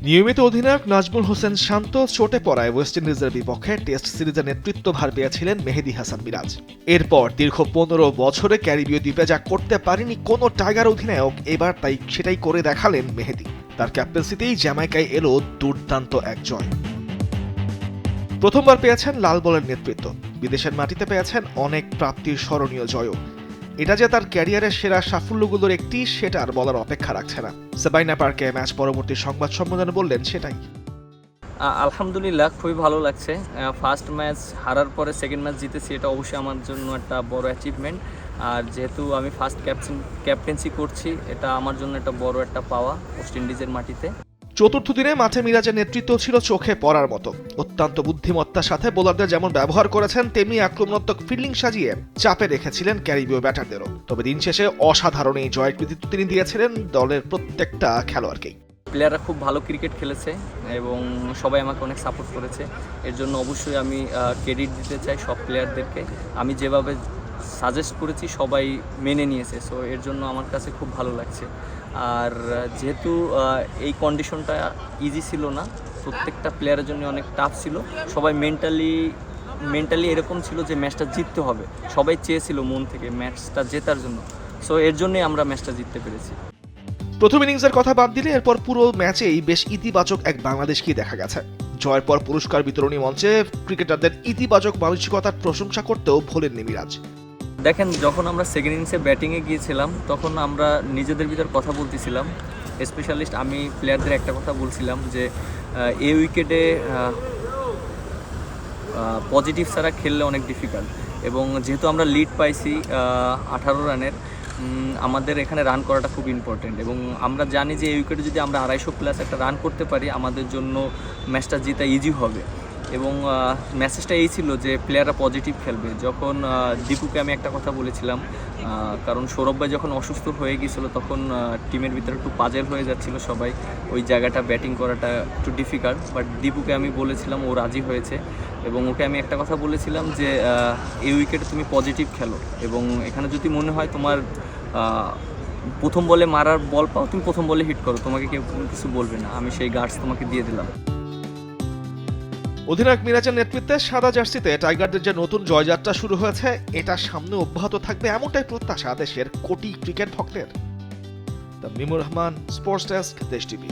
নিয়মিত অধিনায়ক নাজমুল হোসেন শান্ত চোটে পড়ায় ওয়েস্ট ইন্ডিজের বিপক্ষে টেস্ট সিরিজের নেতৃত্বভার পেয়েছিলেন মেহেদী হাসান মিরাজ। এরপর দীর্ঘ ১৫ বছরে ক্যারিবীয় দ্বীপে যা করতে পারেনি কোনো টাইগার অধিনায়ক, এবার তাই সেটাই করে দেখালেন মেহেদী। তার ক্যাপ্টেন্সিতেই জ্যামাইকায় এলো দুর্দান্ত এক জয়। প্রথমবার পেয়েছেন লাল বলের নেতৃত্ব, বিদেশের মাটিতে পেয়েছেন অনেক প্রাপ্তির স্মরণীয় জয়ও। এটা যে তার ক্যারিয়ারের সেরা সাফল্যগুলোর একটি, সেটা আর বলার অপেক্ষা রাখছে না। সাবাইনা পার্কে ম্যাচ পরবর্তী সংবাদ সম্মেলনে বললেন সেটাই। আলহামদুলিল্লাহ, খুবই ভালো লাগছে। ফার্স্ট ম্যাচ হারার পরে সেকেন্ড ম্যাচ জিতেছি, এটা অবশ্যই আমার জন্য একটা বড় অ্যাচিভমেন্ট। আর যেহেতু আমি ফার্স্ট ক্যাপ্টেন্সি করছি, এটা আমার জন্য একটা বড় একটা পাওয়া ওয়েস্ট ইন্ডিজের মাটিতে। চতুর্থ দিনে মাঠে মিরাজের নেতৃত্ব ছিল চোখে পড়ার মতো। অত্যন্ত বুদ্ধিমত্তার সাথে বোলারদের যেমন ব্যবহার করেছেন, তেমনি আক্রমণাত্মক ফিল্ডিং সাজিয়ে চাপে রেখেছিলেন ক্যারিবীয় ব্যাটারদেরও। তবে দিন শেষে অসাধারণ এই জয়ের কৃতিত্ব তিনি দিয়েছিলেন দলের প্রত্যেকটা খেলোয়াড়কেই। প্লেয়াররা খুব ভালো ক্রিকেট খেলেছে এবং সবাই আমাকে অনেক সাপোর্ট করেছে। এর জন্য অবশ্যই আমি ক্রেডিট দিতে চাই সব প্লেয়ারদেরকে। আমি যেভাবে সাজেস্ট করেছি সবাই মেনে নিয়েছে, সো এর জন্য আমার কাছে খুব ভালো লাগছে। আর যেহেতু এই কন্ডিশনটা ইজি ছিল না, প্রত্যেকটা প্লেয়ারের জন্য অনেক টাফ ছিল। সবাই মেন্টালি এরকম ছিল যে ম্যাচটা জিততে হবে। সবাই চেয়েছিল মন থেকে ম্যাচটা জেতার জন্য, সো এর জন্যই আমরা ম্যাচটা জিততে পেরেছি। প্রথম ইনিংসের কথা বাদ দিলে এরপর পুরো ম্যাচেই বেশ ইতিবাচক এক বাংলাদেশকেই দেখা গেছে। জয়ের পর পুরস্কার বিতরণী মঞ্চে ক্রিকেটারদের ইতিবাচক মানসিকতার প্রশংসা করতেও ভোলেননি মিরাজ। দেখেন, যখন আমরা সেকেন্ড ইনিংসে ব্যাটিংয়ে গিয়েছিলাম তখন আমরা নিজেদের ভিতর কথা বলতেছিলাম। স্পেশালিস্ট আমি প্লেয়ারদের একটা কথা বলছিলাম যে এই উইকেটে পজিটিভ ছাড়া খেললে অনেক ডিফিকাল্ট, এবং যেহেতু আমরা লিড পাইছি 18 রানের, আমাদের এখানে রান করাটা খুব ইম্পর্টেন্ট। এবং আমরা জানি যে এই উইকেটে যদি আমরা 250+ একটা রান করতে পারি, আমাদের জন্য ম্যাচটা জিতা ইজি হবে। এবং মেসেজটা এই ছিল যে প্লেয়াররা পজিটিভ খেলবে। যখন দীপুকে আমি একটা কথা বলেছিলাম, কারণ সৌরভ ভাই যখন অসুস্থ হয়ে গিয়েছিল তখন টিমের ভিতরে একটু পাজেল হয়ে যাচ্ছিল সবাই, ওই জায়গাটা ব্যাটিং করাটা একটু ডিফিকাল্ট। বাট দীপুকে আমি বলেছিলাম, ও রাজি হয়েছে। এবং ওকে আমি একটা কথা বলেছিলাম যে এই উইকেটে তুমি পজিটিভ খেলো, এবং এখানে যদি মনে হয় তোমার প্রথম বলে মারার বল পাও, তুমি প্রথম বলে হিট করো, তোমাকে কেউ কিছু বলবে না। আমি সেই গার্ডস তোমাকে দিয়ে দিলাম। অধিনায়ক মিরাজের নেতৃত্বে সাদা জার্সিতে টাইগারদের যে নতুন জয়যাত্রা শুরু হয়েছে, এটা সামনে অব্যাহত থাকবে এমনটাই প্রত্যাশা দেশের কোটি ক্রিকেট ভক্তের। তামিমুর রহমান, স্পোর্টস ডেস্ক, দেশ টিভি।